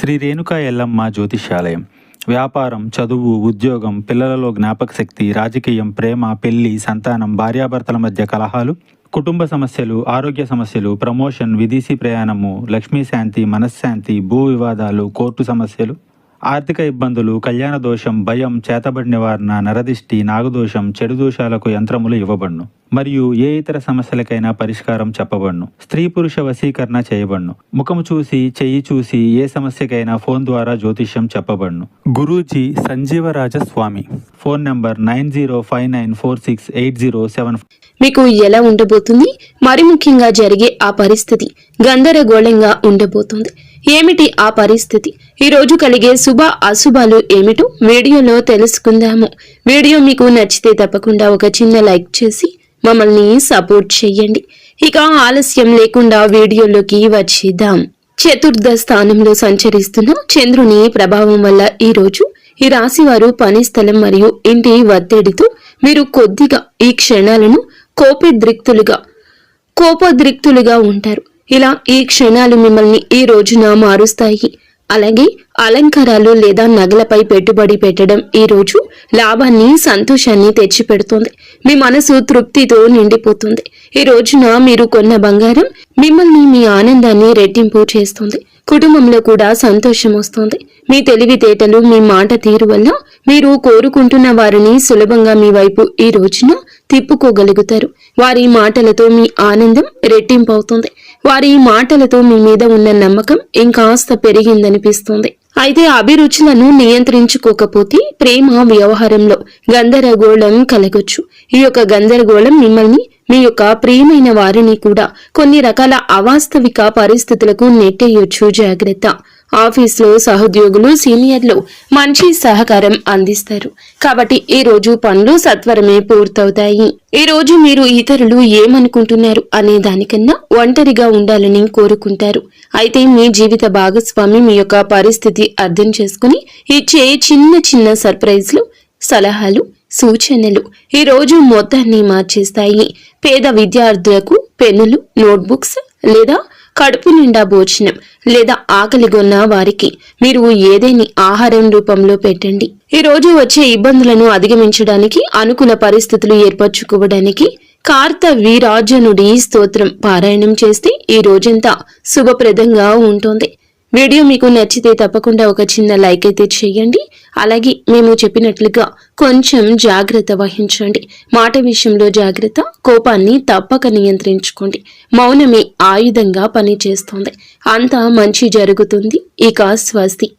శ్రీ రేణుకా ఎల్లమ్మ జ్యోతిష్యాలయం. వ్యాపారం, చదువు, ఉద్యోగం, పిల్లలలో జ్ఞాపకశక్తి, రాజకీయం, ప్రేమ, పెళ్లి, సంతానం, భార్యాభర్తల మధ్య కలహాలు, కుటుంబ సమస్యలు, ఆరోగ్య సమస్యలు, ప్రమోషన్, విదేశీ ప్రయాణము, లక్ష్మీ శాంతి, మనశ్శాంతి, భూ వివాదాలు, కోర్టు సమస్యలు, ఆర్థిక ఇబ్బందులు, కళ్యాణ దోషం, భయం, చేతబడి నివారణ, నరదిష్టి, నాగదోషం, చెడు దోషాలకు యంత్రములు ఇవ్వబడును. మరియు ఏ ఇతర సమస్యలకైనా పరిష్కారం చెప్పబడును. స్త్రీ పురుష వశీకరణ చేయబడును. ముఖము చూసి, చెయ్యి చూసి ఏ సమస్యకైనా ఫోన్ ద్వారా జ్యోతిష్యం చెప్పబడును. గురూజీ సంజీవరాజ స్వామి. Phone number 9059468074. మీకు ఎలా ఉండబోతుంది? మరి ముఖ్యంగా జరిగే ఆ పరిస్థితి గందరగోళంగా ఉండబోతుంది. ఏమిటి ఆ పరిస్థితి? ఈ రోజు కలిగే శుభ అశుభాలు ఏమిటో వీడియోలో తెలుసుకుందాము. వీడియో మీకు నచ్చితే తప్పకుండా ఒక చిన్న లైక్ చేసి మమ్మల్ని సపోర్ట్ చేయండి. ఇక ఆలస్యం లేకుండా వీడియోలోకి వచ్చేద్దాం. చతుర్థ స్థానంలో సంచరిస్తున్న చంద్రుని ప్రభావం వల్ల ఈ రోజు ఈ రాశి వారు పని స్థలం మరియు ఇంటి ఒత్తిడితో మీరు కొద్దిగా ఈ క్షణాలను కోపోద్రిక్తులుగా ఉంటారు. ఇలా ఈ క్షణాలు మిమ్మల్ని ఈ రోజున మారుస్తాయి. అలాగే అలంకారాలు లేదా నగలపై పెట్టుబడి పెట్టడం ఈ రోజు లాభాన్ని, సంతోషాన్ని తెచ్చిపెడుతుంది. మీ మనసు తృప్తితో నిండిపోతుంది. ఈ రోజున మీరు కొన్న బంగారం మిమ్మల్ని, మీ ఆనందాన్ని రెట్టింపు చేస్తుంది. కుటుంబంలో కూడా సంతోషం వస్తుంది. మీ తెలివితేటలు, మీ మాట తీరు వల్ల మీరు కోరుకుంటున్న వారిని సులభంగా మీ వైపు ఈ రోజున తిప్పుకోగలుగుతారు. వారి మాటలతో మీ ఆనందం రెట్టింపు అవుతుంది. వారి మాటలతో మీ మీద ఉన్న నమ్మకం ఇంకాస్త పెరిగిందనిపిస్తుంది. అయితే అభిరుచులను నియంత్రించుకోకపోతే ప్రేమ వ్యవహారంలో గందరగోళం కలగొచ్చు. ఈ యొక్క గందరగోళం మిమ్మల్ని, మీ యొక్క ప్రియమైన వారిని కూడా కొన్ని రకాల అవాస్తవిక పరిస్థితులకు నెట్టేయొచ్చు. జాగ్రత్త. ఆఫీస్లో సహోద్యోగులు, సీనియర్లు మంచి సహకారం అందిస్తారు. కాబట్టి ఈ రోజు పనులు సత్వరమే పూర్తవుతాయి. ఈ రోజు మీరు ఇతరులు ఏమనుకుంటున్నారు అనే దానికన్నా ఒంటరిగా ఉండాలని కోరుకుంటారు. అయితే మీ జీవిత భాగస్వామి మీ యొక్క పరిస్థితి అర్థం చేసుకుని ఇచ్చే చిన్న చిన్న సర్ప్రైజ్లు, సలహాలు, సూచనలు ఈ రోజు మొత్తాన్ని మార్చేస్తాయి. పేద విద్యార్థులకు పెన్నులు, నోట్బుక్స్ లేదా కడుపు నిండా భోజనం లేదా ఆకలిగొన్న వారికి మీరు ఏదైనా ఆహారం రూపంలో పెట్టండి. ఈ రోజు వచ్చే ఇబ్బందులను అధిగమించడానికి, అనుకూల పరిస్థితులు ఏర్పరచుకోవడానికి కార్తవీరాజనుడి స్తోత్రం పారాయణం చేస్తే ఈ రోజంతా శుభప్రదంగా ఉంటుంది. వీడియో మీకు నచ్చితే తప్పకుండా ఒక చిన్న లైక్ అయితే చేయండి. అలాగే మేము చెప్పినట్లుగా కొంచెం జాగ్రత్త వహించండి. మాట విషయంలో జాగ్రత్త. కోపాన్ని తప్పక నియంత్రించుకోండి. మౌనమే ఆయుధంగా పనిచేస్తుంది. అంతా మంచి జరుగుతుంది. ఇక స్వస్తి.